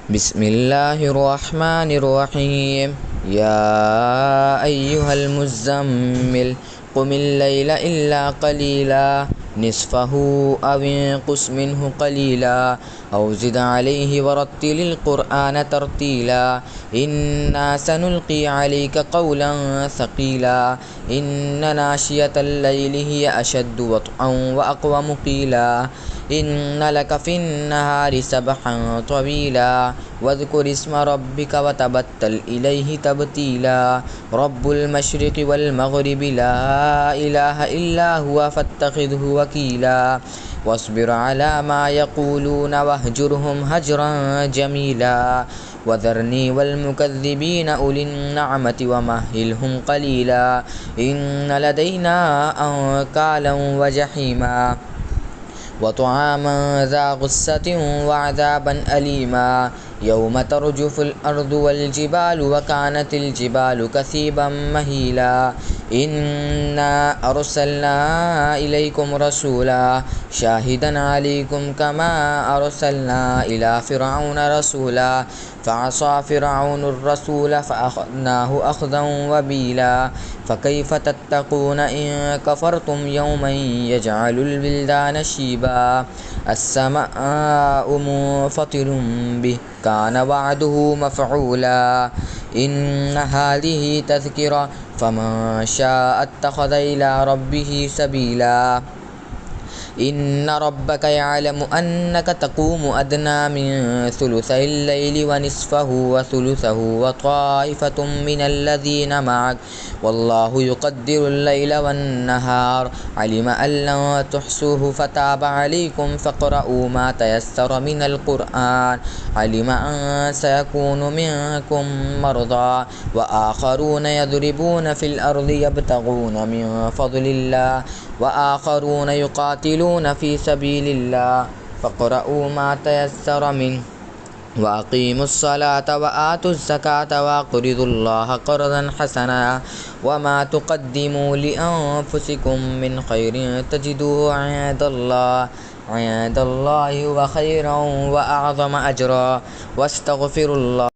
بسم الله الرحمن الرحيم. يا أيها المزمل قم الليل إلا قليلا نصفه أو انقص منه قليلا أو زد عليه ورتل القرآن ترتيلا إنا سنلقي عليك قولا ثقيلا إن ناشية الليل هي أشد وطئا وأقوم قيلا إن لك في النهار سبحا طويلا واذكر اسم ربك وتبتل إليه تبتيلا رب المشرق والمغرب لا إله إلا هو فاتخذه وكيلا واصبر على ما يقولون واهجرهم هجرا جميلا وذرني والمكذبين أولي النعمة ومهلهم قليلا إن لدينا أنكالا وجحيما وطعاما ذا غصة وعذابا أليما يوم ترجف الأرض والجبال وكانت الجبال كثيبا مهيلا إنا أرسلنا إليكم رسولا شاهدا عليكم كما أرسلنا إلى فرعون رسولا فعصى فرعون الرسول فأخذناه أخذا وبيلا فكيف تتقون إن كفرتم يوما يجعل البلدان شيبا السماء منفطر به كان وعده مفعولا إن هذه تذكرة فمن شاء اتخذ إلى ربه سبيلا إن ربك يعلم أنك تقوم أدنى من ثلثي الليل ونصفه وثلثه وطائفة من الذين معك والله يقدر الليل والنهار علم أن لن تحصوه فتاب عليكم فاقرؤوا ما تيسر من القرآن علم أن سيكون منكم مرضى وآخرون يضربون في الأرض يبتغون من فضل الله وآخرون يقاتلون في سبيل الله فاقرؤوا ما تيسر منه وأقيموا الصلاة وآتوا الزكاة وأقرضوا الله قرضا حسنا وما تقدموا لأنفسكم من خير تجدوه عند الله وخيرا وأعظم أجرا واستغفروا الله